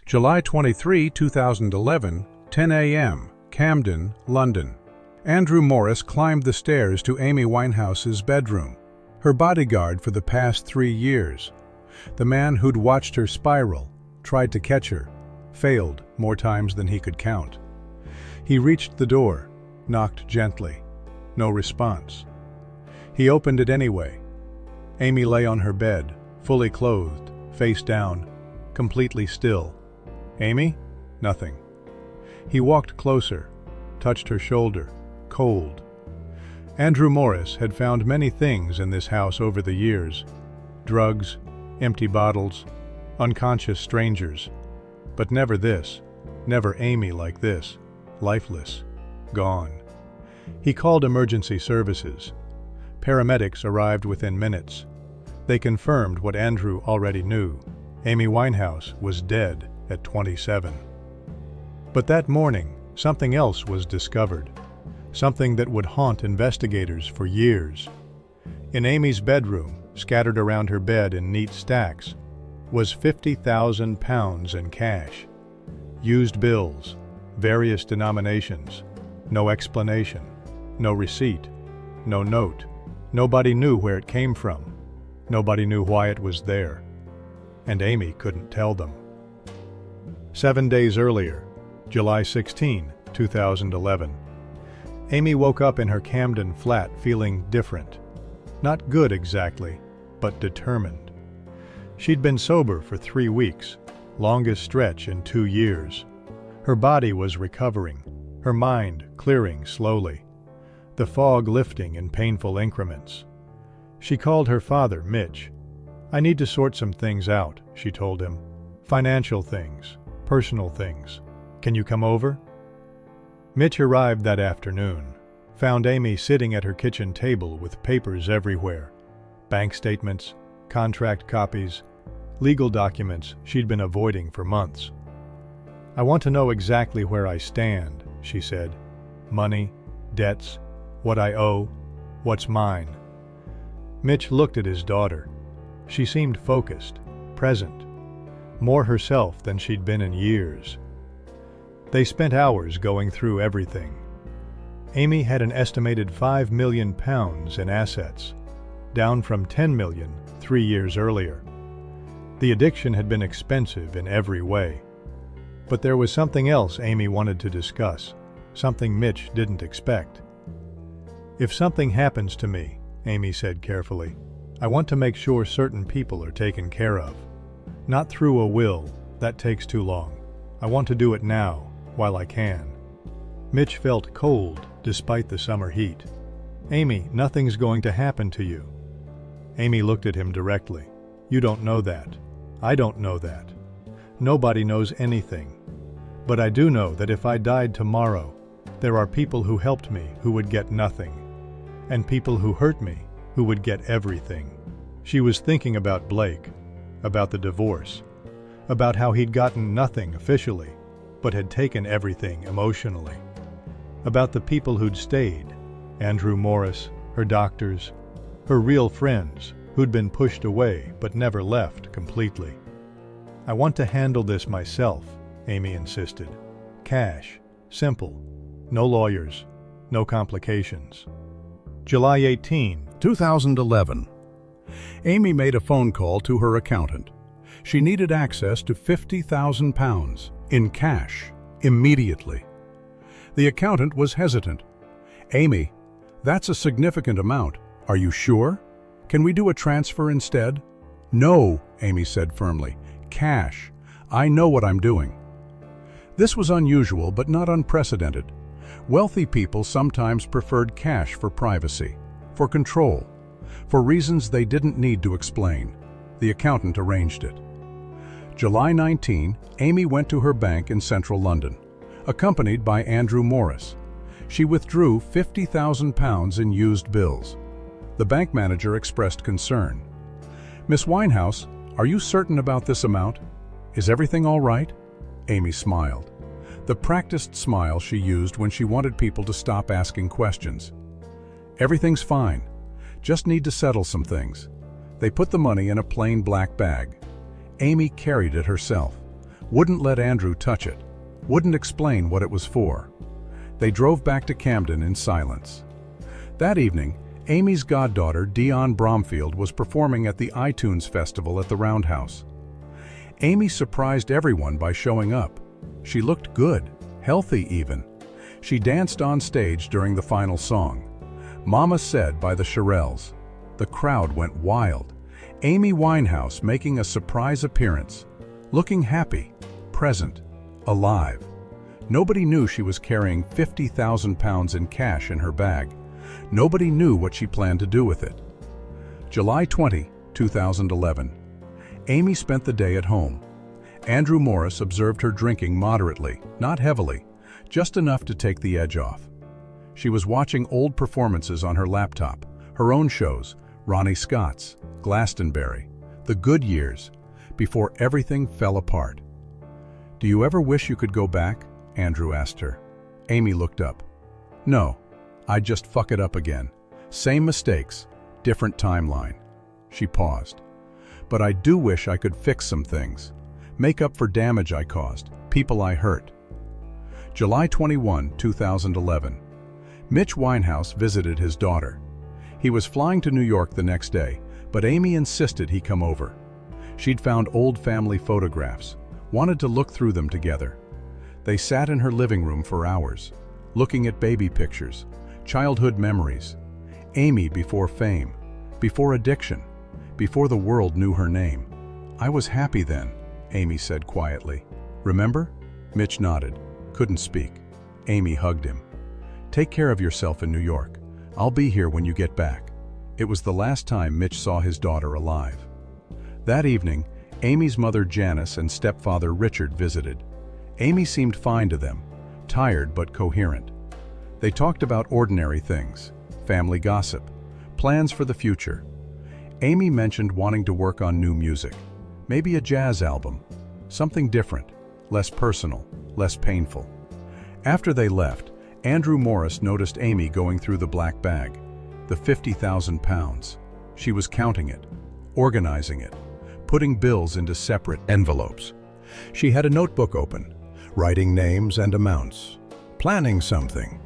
July 23, 2011, 10 a.m., Camden, London. Andrew Morris climbed the stairs to Amy Winehouse's bedroom, her bodyguard for the past 3 years. The man who'd watched her spiral, tried to catch her, failed more times than he could count. He reached the door, knocked gently. No response. He opened it anyway. Amy lay on her bed, fully clothed, face down, completely still. Amy? Nothing. He walked closer, touched her shoulder, cold. Andrew Morris had found many things in this house over the years. Drugs, empty bottles, unconscious strangers. But never this, never Amy like this, lifeless, gone. He called emergency services. Paramedics arrived within minutes. They confirmed what Andrew already knew. Amy Winehouse was dead at 27. But that morning, something else was discovered. Something that would haunt investigators for years. In Amy's bedroom, scattered around her bed in neat stacks, was £50,000 in cash. Used bills, various denominations, no explanation, no receipt, no note. Nobody knew where it came from. Nobody knew why it was there. And Amy couldn't tell them. 7 days earlier, July 16, 2011, Amy woke up in her Camden flat feeling different. Not good exactly, but determined. She'd been sober for 3 weeks, longest stretch in 2 years. Her body was recovering, her mind clearing slowly, the fog lifting in painful increments. She called her father, Mitch. "I need to sort some things out," she told him. "Financial things, personal things. Can you come over?" Mitch arrived that afternoon, found Amy sitting at her kitchen table with papers everywhere. Bank statements, contract copies, legal documents she'd been avoiding for months. "I want to know exactly where I stand," she said. "Money, debts, what I owe, what's mine." Mitch looked at his daughter. She seemed focused, present, more herself than she'd been in years. They spent hours going through everything. Amy had an estimated £5 million in assets, down from $10 million 3 years earlier. The addiction had been expensive in every way. But there was something else Amy wanted to discuss, something Mitch didn't expect. "If something happens to me," Amy said carefully, "I want to make sure certain people are taken care of. Not through a will, that takes too long. I want to do it now, while I can." Mitch felt cold despite the summer heat. "Amy, nothing's going to happen to you." Amy looked at him directly. "You don't know that. I don't know that. Nobody knows anything. But I do know that if I died tomorrow, there are people who helped me who would get nothing, and people who hurt me who would get everything." She was thinking about Blake, about the divorce, about how he'd gotten nothing officially, but had taken everything emotionally, about the people who'd stayed, Andrew Morris, her doctors, her real friends who'd been pushed away but never left completely. "I want to handle this myself," Amy insisted. "Cash, simple, no lawyers, no complications." July 18, 2011. Amy made a phone call to her accountant. She needed access to £50,000 in cash immediately. The accountant was hesitant. "Amy, that's a significant amount. Are you sure? Can we do a transfer instead?" "No," Amy said firmly. "Cash. I know what I'm doing." This was unusual but not unprecedented. Wealthy people sometimes preferred cash for privacy, for control, for reasons they didn't need to explain. The accountant arranged it. July 19, Amy went to her bank in central London, accompanied by Andrew Morris. She withdrew £50,000 in used bills. The bank manager expressed concern. "Miss Winehouse, are you certain about this amount? Is everything all right?" Amy smiled. The practiced smile she used when she wanted people to stop asking questions. "Everything's fine. Just need to settle some things." They put the money in a plain black bag. Amy carried it herself, Wouldn't let Andrew touch it. Wouldn't explain what it was for. They drove back to Camden in silence. That evening, Amy's goddaughter, Dion Bromfield, was performing at the iTunes Festival at the Roundhouse. Amy surprised everyone by showing up. She looked good, healthy even. She danced on stage during the final song. Mama Said by the Shirelles. The crowd went wild. Amy Winehouse making a surprise appearance, looking happy, present, alive. Nobody knew she was carrying 50,000 pounds in cash in her bag. Nobody knew what she planned to do with it. July 20, 2011. Amy spent the day at home. Andrew Morris observed her drinking moderately, not heavily, just enough to take the edge off. She was watching old performances on her laptop, her own shows, Ronnie Scott's, Glastonbury, the good years, before everything fell apart. "Do you ever wish you could go back?" Andrew asked her. Amy looked up. "No, I'd just fuck it up again. Same mistakes, different timeline." She paused. "But I do wish I could fix some things. Make up for damage I caused, people I hurt." July 21, 2011. Mitch Winehouse visited his daughter. He was flying to New York the next day, but Amy insisted he come over. She'd found old family photographs, wanted to look through them together. They sat in her living room for hours, looking at baby pictures, childhood memories. Amy before fame, before addiction, before the world knew her name. "I was happy then," Amy said quietly. "Remember?" Mitch nodded, couldn't speak. Amy hugged him. "Take care of yourself in New York. I'll be here when you get back." It was the last time Mitch saw his daughter alive. That evening, Amy's mother Janice and stepfather Richard visited. Amy seemed fine to them, tired but coherent. They talked about ordinary things, family gossip, plans for the future. Amy mentioned wanting to work on new music, maybe a jazz album, something different, less personal, less painful. After they left, Andrew Morris noticed Amy going through the black bag, the 50,000 pounds. She was counting it, organizing it, putting bills into separate envelopes. She had a notebook open, writing names and amounts, planning something.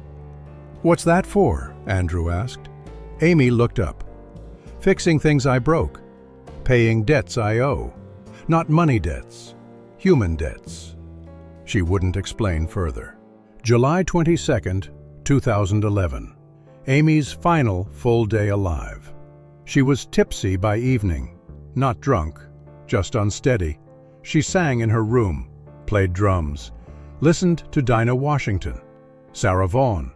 "What's that for?" Andrew asked. Amy looked up. "Fixing things I broke, paying debts I owe. Not money debts, human debts." She wouldn't explain further. July 22nd, 2011. Amy's final full day alive. She was tipsy by evening, not drunk, just unsteady. She sang in her room, played drums, listened to Dinah Washington, Sarah Vaughan,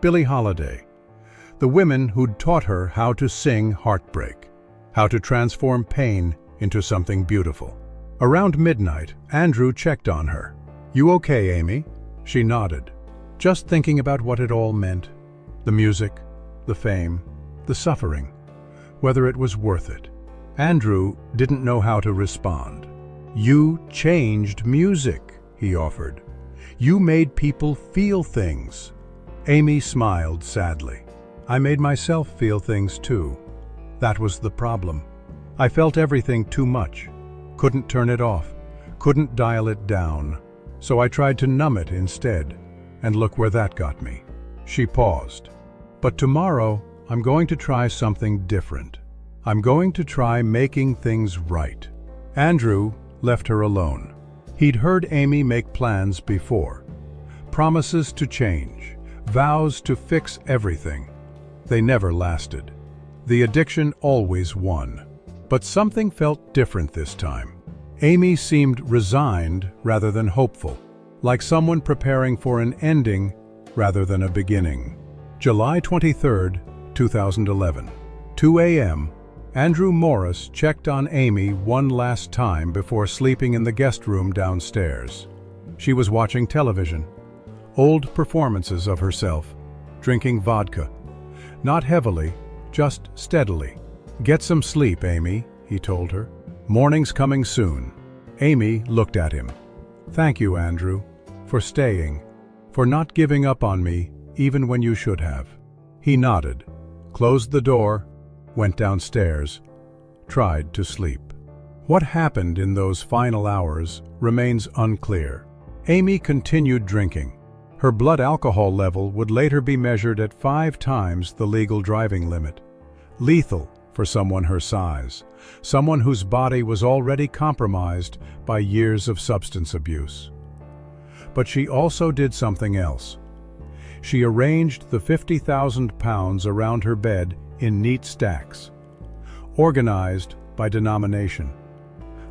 Billie Holiday, the women who'd taught her how to sing heartbreak, how to transform pain into something beautiful. Around midnight, Andrew checked on her. "You okay, Amy?" She nodded, just thinking about what it all meant. The music, the fame, the suffering, whether it was worth it. Andrew didn't know how to respond. "You changed music," he offered. "You made people feel things." Amy smiled sadly. "I made myself feel things too. That was the problem. I felt everything too much. Couldn't turn it off, couldn't dial it down. So I tried to numb it instead, and look where that got me." She paused. "But tomorrow, I'm going to try something different. I'm going to try making things right." Andrew left her alone. He'd heard Amy make plans before. Promises to change, vows to fix everything. They never lasted. The addiction always won. But something felt different this time. Amy seemed resigned rather than hopeful, like someone preparing for an ending rather than a beginning. July 23, 2011. 2 a.m. Andrew Morris checked on Amy one last time before sleeping in the guest room downstairs. She was watching television, old performances of herself, drinking vodka. Not heavily, just steadily. "Get some sleep, Amy," he told her. "Morning's coming soon." Amy looked at him. "Thank you, Andrew, for staying, for not giving up on me even when you should have." He nodded, closed the door, went downstairs, tried to sleep. What happened in those final hours remains unclear. Amy continued drinking. Her blood alcohol level would later be measured at 5 times the legal driving limit. Lethal for someone her size, someone whose body was already compromised by years of substance abuse. But she also did something else. She arranged the 50,000 pounds around her bed in neat stacks, organized by denomination,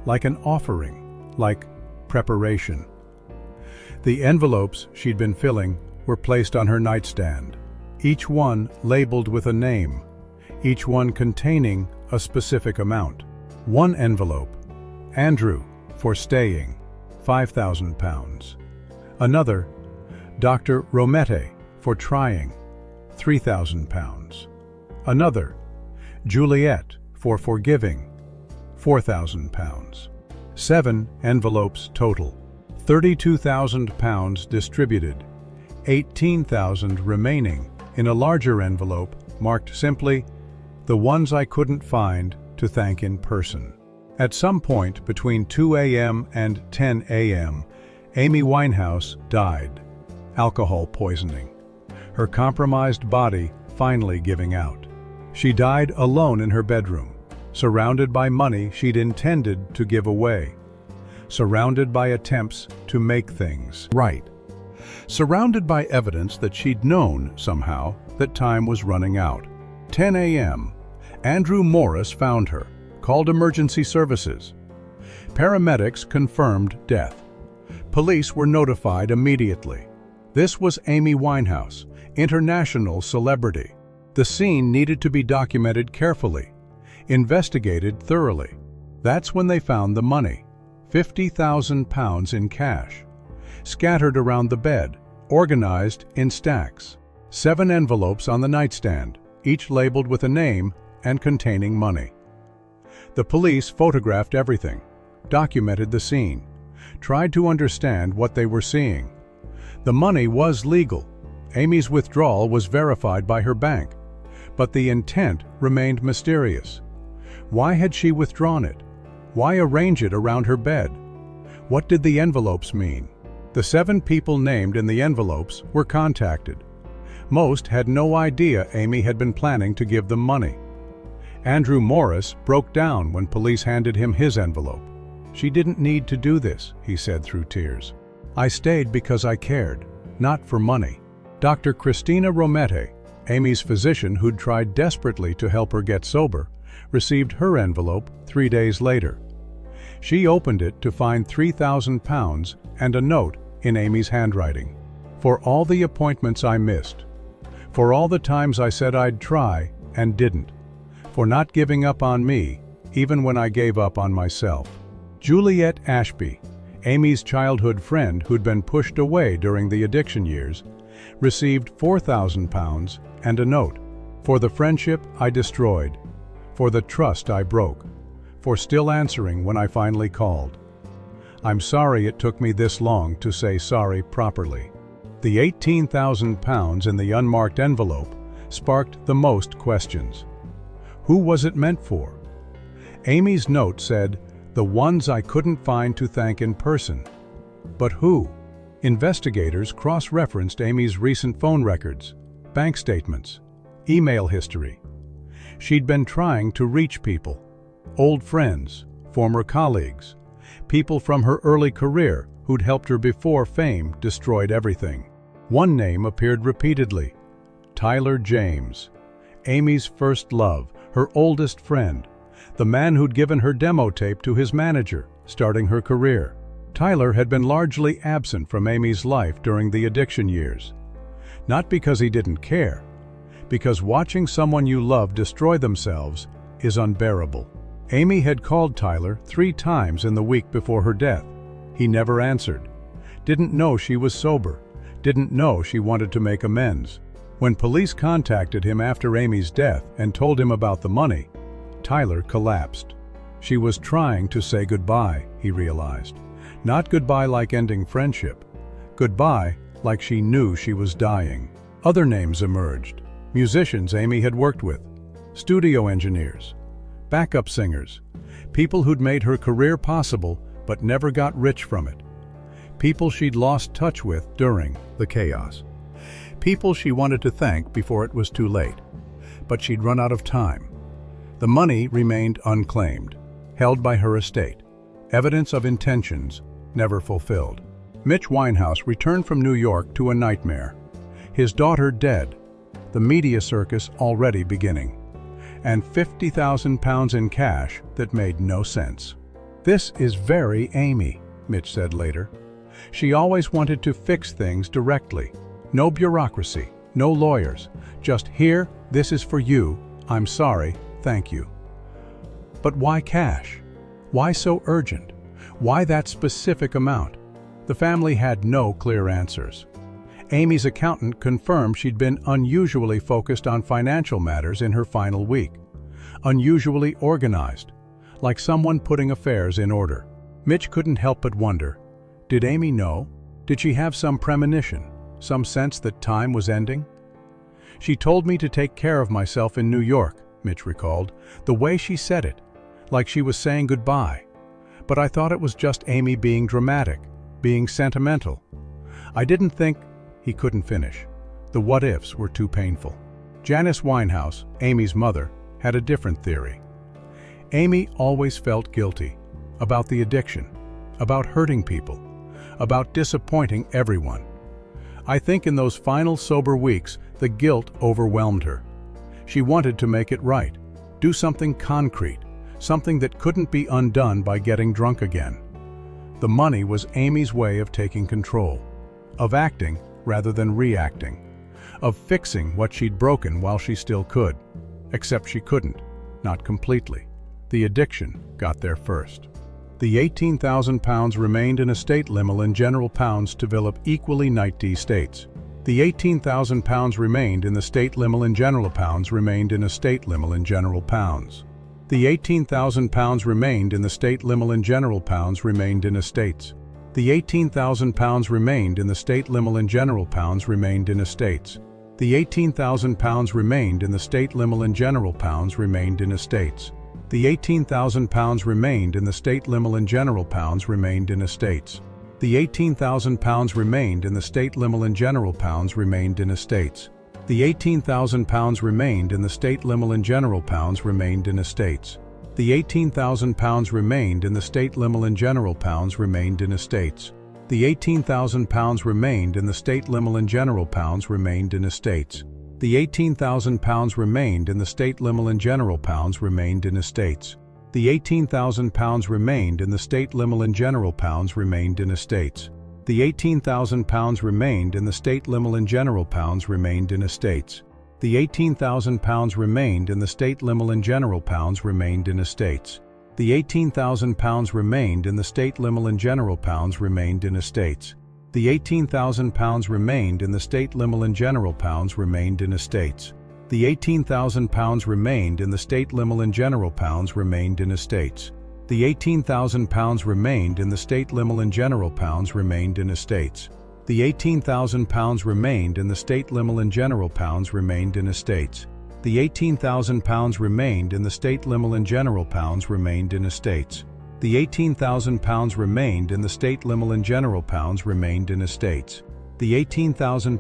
like an offering, like preparation. The envelopes she'd been filling were placed on her nightstand, each one labeled with a name, each one containing a specific amount. One envelope, Andrew, for staying, 5,000 pounds. Another, Dr. Romete, for trying, 3,000 pounds. Another, Juliet, for forgiving, 4,000 pounds. 7 envelopes total, 32,000 pounds distributed, 18,000 remaining in a larger envelope marked simply, "The ones I couldn't find to thank in person." At some point between 2 a.m. and 10 a.m., Amy Winehouse died, alcohol poisoning, her compromised body finally giving out. She died alone in her bedroom, surrounded by money she'd intended to give away, surrounded by attempts to make things right, surrounded by evidence that she'd known somehow that time was running out. 10 a.m., Andrew Morris found her, called emergency services. Paramedics confirmed death. Police were notified immediately. This was Amy Winehouse, international celebrity. The scene needed to be documented carefully, investigated thoroughly. That's when they found the money, 50,000 pounds in cash, scattered around the bed, organized in stacks. 7 envelopes on the nightstand, each labeled with a name and containing money. The police photographed everything, documented the scene, tried to understand what they were seeing. The money was legal. Amy's withdrawal was verified by her bank, but the intent remained mysterious. Why had she withdrawn it? Why arrange it around her bed? What did the envelopes mean? The 7 people named in the envelopes were contacted. Most had no idea Amy had been planning to give them money. Andrew Morris broke down when police handed him his envelope. "She didn't need to do this," he said through tears. "I stayed because I cared, not for money." Dr. Christina Romete, Amy's physician who'd tried desperately to help her get sober, received her envelope 3 days later. She opened it to find 3,000 pounds and a note in Amy's handwriting. "For all the appointments I missed. For all the times I said I'd try and didn't. For not giving up on me, even when I gave up on myself." Juliet Ashby, Amy's childhood friend who'd been pushed away during the addiction years, received 4,000 pounds and a note. "For the friendship I destroyed. For the trust I broke. For still answering when I finally called. I'm sorry it took me this long to say sorry properly." The 18,000 pounds in the unmarked envelope sparked the most questions. Who was it meant for? Amy's note said, "The ones I couldn't find to thank in person." But who? Investigators cross-referenced Amy's recent phone records, bank statements, email history. She'd been trying to reach people, old friends, former colleagues, people from her early career who'd helped her before fame destroyed everything. One name appeared repeatedly: Tyler James, Amy's first love, her oldest friend, the man who'd given her demo tape to his manager, starting her career. Tyler had been largely absent from Amy's life during the addiction years. Not because he didn't care, because watching someone you love destroy themselves is unbearable. Amy had called Tyler 3 times in the week before her death. He never answered, didn't know she was sober, didn't know she wanted to make amends. When police contacted him after Amy's death and told him about the money, Tyler collapsed. She was trying to say goodbye, he realized. Not goodbye like ending friendship. Goodbye like she knew she was dying. Other names emerged. Musicians Amy had worked with, studio engineers, backup singers, people who'd made her career possible but never got rich from it, people she'd lost touch with during the chaos, people she wanted to thank before it was too late, but she'd run out of time. The money remained unclaimed, held by her estate, evidence of intentions never fulfilled. Mitch Winehouse returned from New York to a nightmare. His daughter dead, the media circus already beginning, and £50,000 in cash that made no sense. "This is very Amy," Mitch said later. "She always wanted to fix things directly. No bureaucracy, no lawyers, just here, this is for you, I'm sorry, thank you." But why cash? Why so urgent? Why that specific amount? The family had no clear answers. Amy's accountant confirmed she'd been unusually focused on financial matters in her final week. Unusually organized, like someone putting affairs in order. Mitch couldn't help but wonder, did Amy know? Did she have some premonition, some sense that time was ending? "She told me to take care of myself in New York," Mitch recalled, the way she said it, like she was saying goodbye. "But I thought it was just Amy being dramatic, being sentimental. I didn't think—" He couldn't finish. The what-ifs were too painful. Janice Winehouse, Amy's mother, had a different theory. Amy always felt guilty about the addiction, about hurting people, about disappointing everyone. "I think in those final sober weeks, the guilt overwhelmed her. She wanted to make it right, do something concrete, something that couldn't be undone by getting drunk again." The money was Amy's way of taking control, of acting rather than reacting, of fixing what she'd broken while she still could. Except she couldn't, not completely. The addiction got there first. The £18,000 remained in estate liminal in general pounds to develop equally 90 states. The £18,000 remained in the state liminal in general pounds remained in estate liminal in general pounds. The £18,000 remained in the state liminal in general pounds remained in estates. The £18,000 remained in the state liminal in general pounds remained in estates. The £18,000 remained in the state liminal in general pounds remained in estates. The £18,000 remained in the state liminal in general pounds remained in estates. The £18,000 remained in the state liminal in general pounds remained in estates. The £18,000 remained in the state liminal in general pounds remained in estates. The £18,000 remained in the state liminal in general pounds remained in estates. The £18,000 remained in the state liminal in general pounds remained in estates. The £18,000 remained in the state liminal in general pounds remained in estates. The £18,000 remained in the state liminal in general pounds remained in estates. The £18,000 remained in the state liminal in general pounds remained in estates. The £18,000 remained in the state liminal in general pounds remained in estates. The £18,000 remained in the state liminal in general pounds remained in estates. The £18,000 remained in the state liminal in general pounds remained in estates. The £18,000 remained in the state liminal in general pounds remained in estates. The £18,000 remained in the state liminal in general pounds remained in estates. The £18,000 remained in the state liminal in general pounds remained in estates. The £18,000 remained in the state liminal in general pounds remained in estates. The £18,000 remained in the state liminal in general pounds remained in estates. The £18,000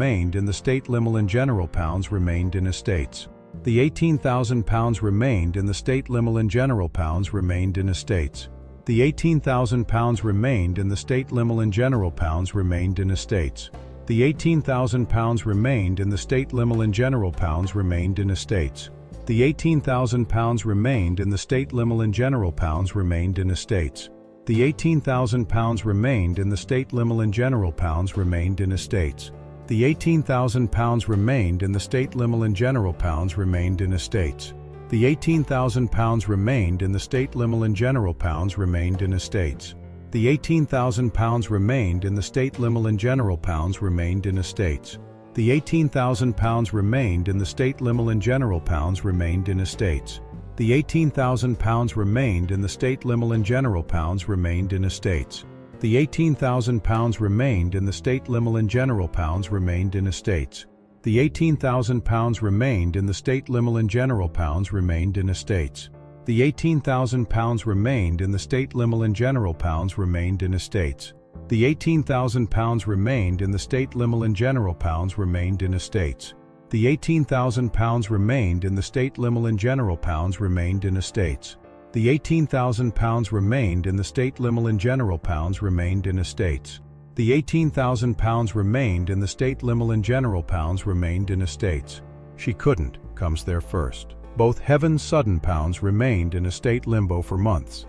remained in the state liminal in general pounds remained in estates. The £18,000 remained in the state liminal in general pounds remained in estates. The £18,000 remained in the state liminal in general pounds remained in estates. The £18,000 remained in the state liminal in general pounds remained in estates. The £18,000 remained in the state liminal in general pounds remained in estates. The £18,000 remained in the state liminal in general pounds remained in estates. The £18,000 remained in the state liminal in general pounds remained in estates. The £18,000 remained in the state liminal in general pounds remained in estates. The £18,000 remained in the state liminal in general pounds remained in estates. The £18,000 remained in the state liminal in general pounds remained in estates. The £18,000 remained in the state liminal in general pounds remained in estates. The £18,000 remained in the state liminal in general pounds remained in estates. The £18,000 remained in the state liminal in general pounds remained in estates. The £18,000 remained in the state liminal and general pounds remained in estates. The £18,000 remained in the state liminal and general pounds remained in estates. The £18,000 remained in the state liminal and general pounds remained in estates. The £18,000 remained in the state liminal and general pounds remained in estates. The £18,000 remained in the state liminal and general pounds remained in estates. She couldn't, comes there first. Both Heaven's sudden pounds remained in estate limbo for months.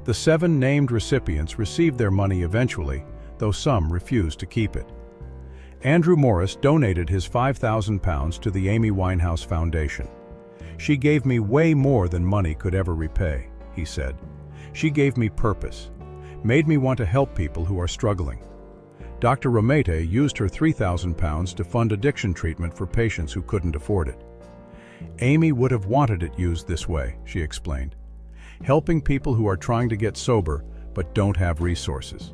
The 7 named recipients received their money eventually, though some refused to keep it. Andrew Morris donated his £5,000 to the Amy Winehouse Foundation. "She gave me way more than money could ever repay," he said. "She gave me purpose, made me want to help people who are struggling." Dr. Romete used her £3,000 to fund addiction treatment for patients who couldn't afford it. "Amy would have wanted it used this way," she explained. "Helping people who are trying to get sober but don't have resources.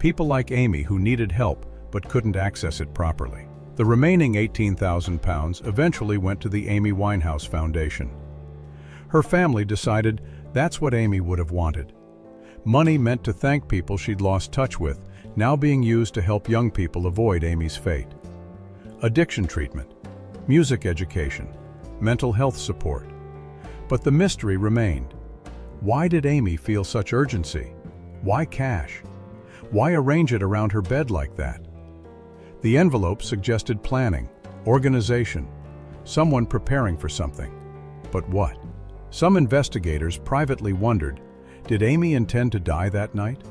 People like Amy who needed help but couldn't access it properly." The remaining £18,000 eventually went to the Amy Winehouse Foundation. Her family decided that's what Amy would have wanted. Money meant to thank people she'd lost touch with, now being used to help young people avoid Amy's fate. Addiction treatment, music education, mental health support. But the mystery remained. Why did Amy feel such urgency? Why cash? Why arrange it around her bed like that? The envelope suggested planning, organization, someone preparing for something. But what? Some investigators privately wondered, did Amy intend to die that night?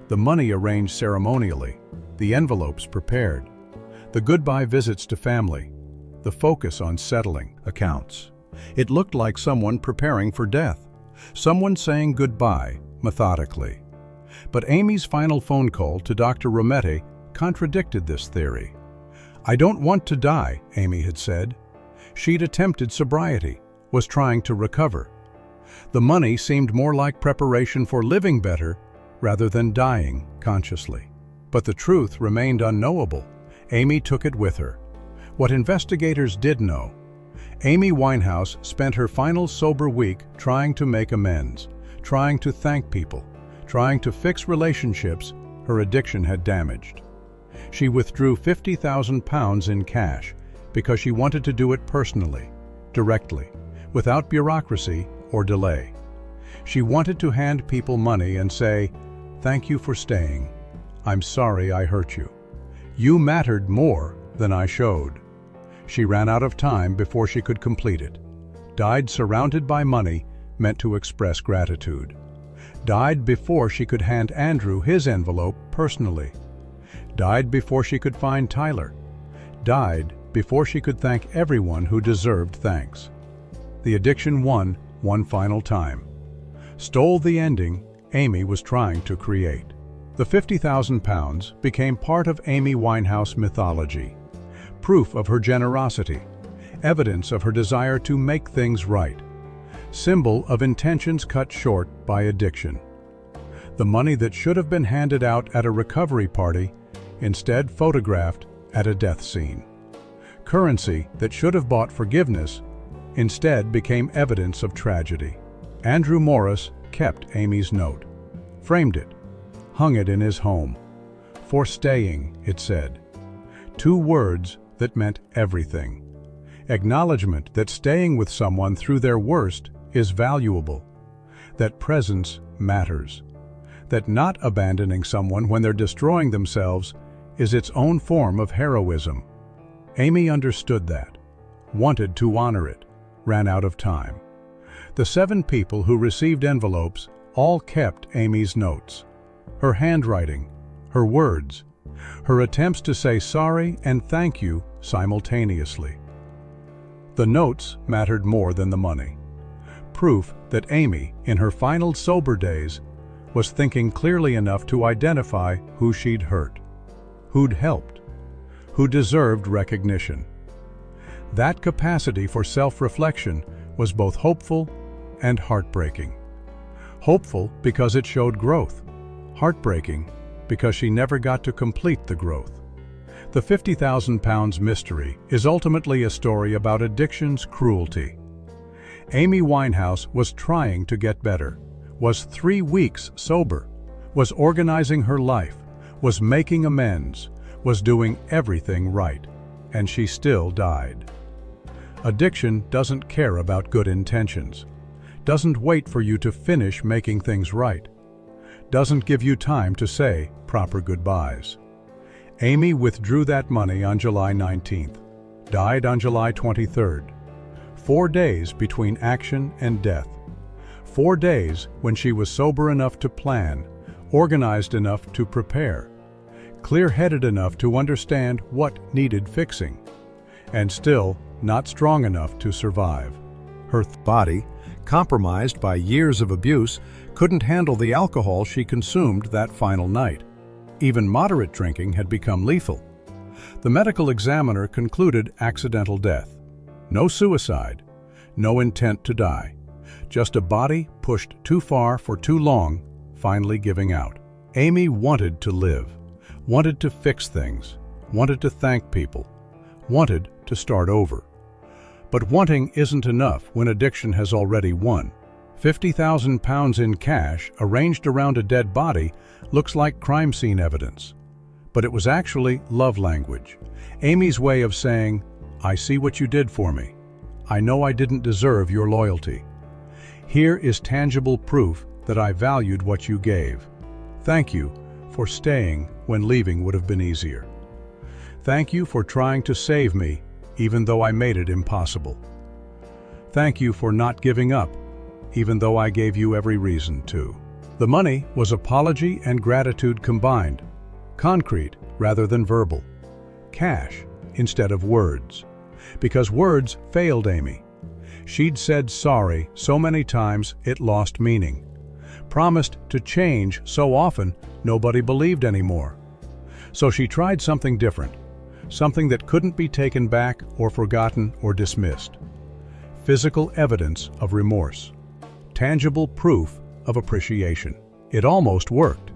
The money arranged ceremonially, the envelopes prepared, the goodbye visits to family, the focus on settling accounts. It looked like someone preparing for death, someone saying goodbye methodically. But Amy's final phone call to Dr. Romete contradicted this theory. "I don't want to die," Amy had said. She'd attempted sobriety, was trying to recover. The money seemed more like preparation for living better rather than dying consciously. But the truth remained unknowable. Amy took it with her. What investigators did know: Amy Winehouse spent her final sober week trying to make amends, trying to thank people, trying to fix relationships her addiction had damaged. She withdrew £50,000 in cash because she wanted to do it personally, directly, without bureaucracy or delay. She wanted to hand people money and say, "Thank you for staying. I'm sorry I hurt you. You mattered more than I showed." She ran out of time before she could complete it. Died surrounded by money meant to express gratitude. Died before she could hand Andrew his envelope personally. Died before she could find Tyler. Died before she could thank everyone who deserved thanks. The addiction won one final time. Stole the ending Amy was trying to create. The £50,000 became part of Amy Winehouse mythology. Proof of her generosity, evidence of her desire to make things right, symbol of intentions cut short by addiction. The money that should have been handed out at a recovery party, instead photographed at a death scene. Currency that should have bought forgiveness, instead became evidence of tragedy. Andrew Morris kept Amy's note, framed it, hung it in his home. "For staying," it said. 2 words that meant everything. Acknowledgement that staying with someone through their worst is valuable, that presence matters, that not abandoning someone when they're destroying themselves is its own form of heroism. Amy understood that, wanted to honor it, ran out of time. The 7 people who received envelopes all kept Amy's notes, her handwriting, her words, her attempts to say sorry and thank you simultaneously. The notes mattered more than the money. Proof that Amy, in her final sober days, was thinking clearly enough to identify who she'd hurt, who'd helped, who deserved recognition. That capacity for self-reflection was both hopeful and heartbreaking. Hopeful because it showed growth, heartbreaking because she never got to complete the growth. The £50,000 mystery is ultimately a story about addiction's cruelty. Amy Winehouse was trying to get better, was 3 weeks sober, was organizing her life, was making amends, was doing everything right, and she still died. Addiction doesn't care about good intentions, doesn't wait for you to finish making things right, doesn't give you time to say proper goodbyes. Amy withdrew that money on July 19th, died on July 23rd. 4 days between action and death. 4 days when she was sober enough to plan, organized enough to prepare, clear-headed enough to understand what needed fixing, and still not strong enough to survive. Her body, compromised by years of abuse, couldn't handle the alcohol she consumed that final night. Even moderate drinking had become lethal. The medical examiner concluded accidental death. No suicide, no intent to die. Just a body pushed too far for too long, finally giving out. Amy wanted to live, wanted to fix things, wanted to thank people, wanted to start over. But wanting isn't enough when addiction has already won. 50,000 pounds in cash arranged around a dead body looks like crime scene evidence. But it was actually love language. Amy's way of saying, "I see what you did for me. I know I didn't deserve your loyalty. Here is tangible proof that I valued what you gave. Thank you for staying when leaving would have been easier. Thank you for trying to save me even though I made it impossible. Thank you for not giving up even though I gave you every reason to." The money was apology and gratitude combined, concrete rather than verbal, cash instead of words. Because words failed Amy. She'd said sorry so many times it lost meaning, promised to change so often nobody believed anymore. So she tried something different, something that couldn't be taken back or forgotten or dismissed. Physical evidence of remorse, tangible proof of appreciation. It almost worked.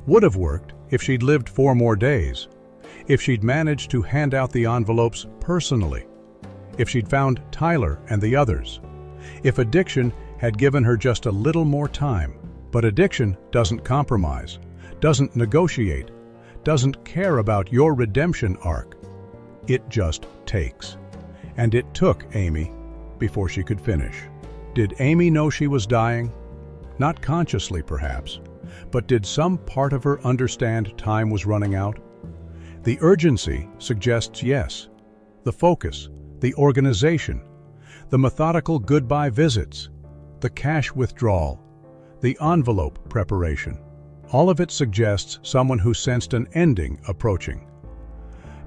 Would have worked if she'd lived 4 more days, if she'd managed to hand out the envelopes personally, if she'd found Tyler and the others, if addiction had given her just a little more time. But addiction doesn't compromise, doesn't negotiate, doesn't care about your redemption arc. It just takes. And it took Amy before she could finish. Did Amy know she was dying? Not consciously, perhaps, but did some part of her understand time was running out? The urgency suggests yes. The focus, the organization, the methodical goodbye visits, the cash withdrawal, the envelope preparation. All of it suggests someone who sensed an ending approaching.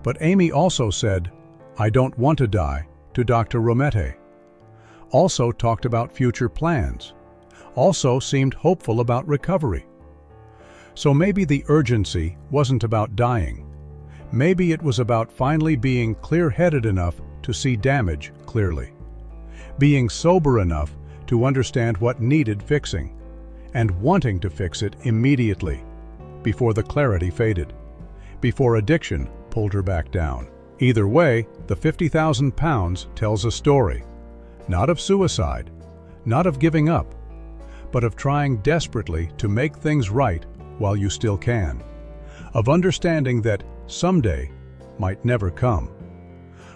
But Amy also said, "I don't want to die," to Dr. Romete. Also talked about future plans. Also seemed hopeful about recovery. So maybe the urgency wasn't about dying. Maybe it was about finally being clear-headed enough to see damage clearly. Being sober enough to understand what needed fixing, and wanting to fix it immediately, before the clarity faded, before addiction pulled her back down. Either way, the 50,000 pounds tells a story, not of suicide, not of giving up, but of trying desperately to make things right while you still can, of understanding that someday might never come,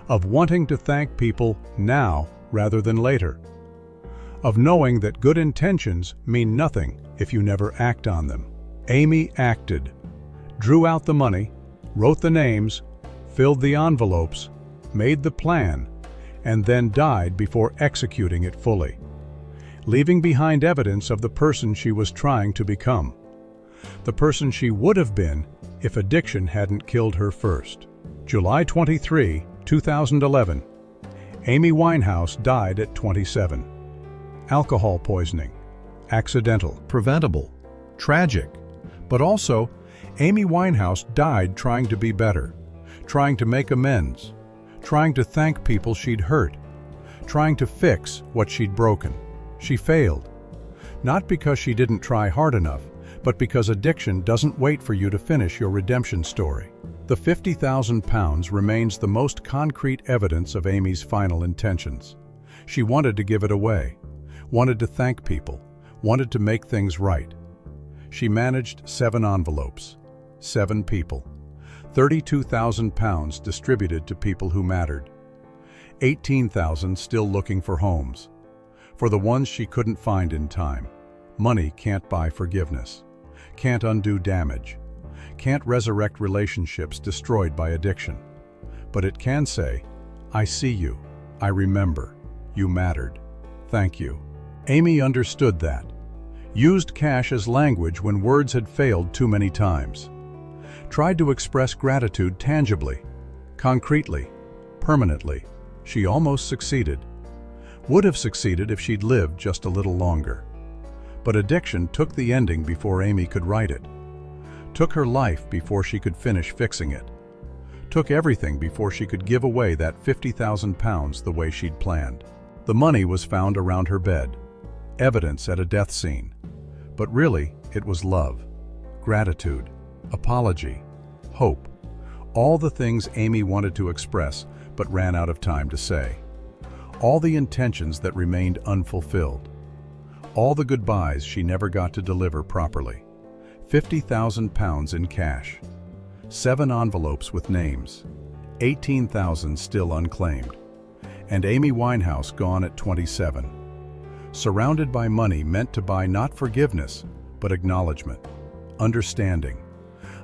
of wanting to thank people now rather than later, of knowing that good intentions mean nothing if you never act on them. Amy acted, drew out the money, wrote the names, filled the envelopes, made the plan, and then died before executing it fully, leaving behind evidence of the person she was trying to become, the person she would have been if addiction hadn't killed her first. July 23, 2011. Amy Winehouse died at 27. Alcohol poisoning. Accidental. Preventable. Tragic. But also, Amy Winehouse died trying to be better, trying to make amends, trying to thank people she'd hurt, trying to fix what she'd broken. She failed. Not because she didn't try hard enough, but because addiction doesn't wait for you to finish your redemption story. The 50,000 pounds remains the most concrete evidence of Amy's final intentions. She wanted to give it away, wanted to thank people, wanted to make things right. She managed 7 envelopes, 7 people, £32,000 distributed to people who mattered, 18,000 still looking for homes, for the ones she couldn't find in time. Money can't buy forgiveness, can't undo damage, can't resurrect relationships destroyed by addiction. But it can say, I see you, I remember, you mattered, thank you. Amy understood that, used cash as language when words had failed too many times, tried to express gratitude tangibly, concretely, permanently. She almost succeeded. Would have succeeded if she'd lived just a little longer. But addiction took the ending before Amy could write it. Took her life before she could finish fixing it. Took everything before she could give away that £50,000 the way she'd planned. The money was found around her bed, evidence at a death scene. But really, it was love, gratitude, apology, hope, all the things Amy wanted to express but ran out of time to say. All the intentions that remained unfulfilled. All the goodbyes she never got to deliver properly. £50,000 in cash. 7 envelopes with names. 18,000 still unclaimed. And Amy Winehouse gone at 27. Surrounded by money meant to buy not forgiveness, but acknowledgement, understanding,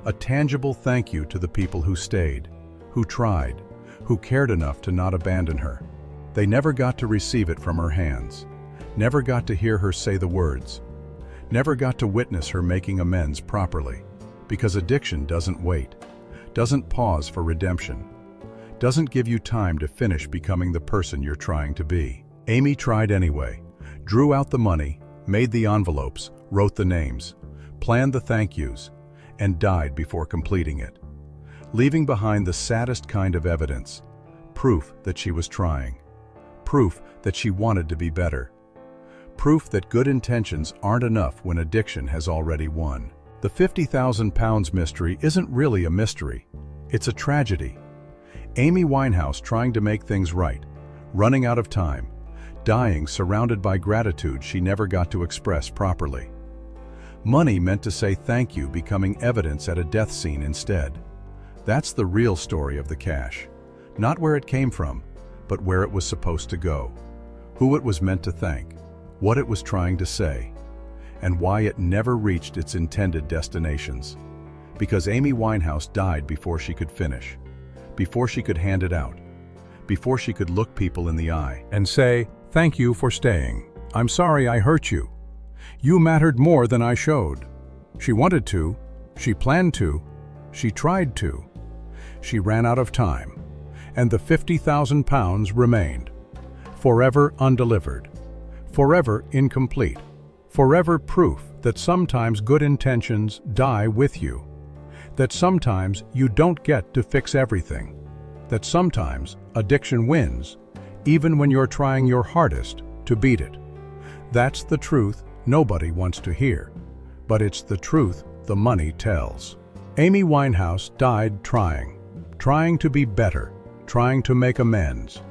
a tangible thank you to the people who stayed, who tried, who cared enough to not abandon her. They never got to receive it from her hands, never got to hear her say the words, never got to witness her making amends properly, because addiction doesn't wait, doesn't pause for redemption, doesn't give you time to finish becoming the person you're trying to be. Amy tried anyway, drew out the money, made the envelopes, wrote the names, planned the thank yous, and died before completing it, leaving behind the saddest kind of evidence, proof that she was trying, proof that she wanted to be better, proof that good intentions aren't enough when addiction has already won. The £50,000 mystery isn't really a mystery, it's a tragedy. Amy Winehouse trying to make things right, running out of time, dying surrounded by gratitude she never got to express properly. Money meant to say thank you becoming evidence at a death scene instead. That's the real story of the cash. Not where it came from, but where it was supposed to go. Who it was meant to thank, what it was trying to say, and why it never reached its intended destinations. Because Amy Winehouse died before she could finish, before she could hand it out, before she could look people in the eye and say, thank you for staying. I'm sorry I hurt you. You mattered more than I showed. She wanted to, she planned to, she tried to. She ran out of time, and the £50,000 remained, forever undelivered, forever incomplete, forever proof that sometimes good intentions die with you, that sometimes you don't get to fix everything, that sometimes addiction wins, even when you're trying your hardest to beat it. That's the truth nobody wants to hear, but it's the truth the money tells. Amy Winehouse died trying to be better, trying to make amends,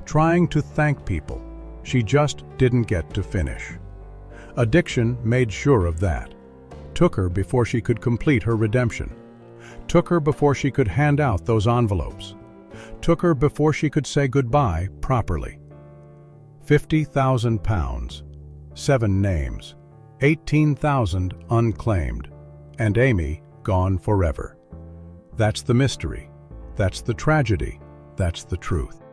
trying to thank people. She just didn't get to finish. Addiction made sure of that. Took her before she could complete her redemption. Took her before she could hand out those envelopes. Took her before she could say goodbye properly. £50,000, 7 names, 18,000 unclaimed, and Amy gone forever. That's the mystery. That's the tragedy. That's the truth.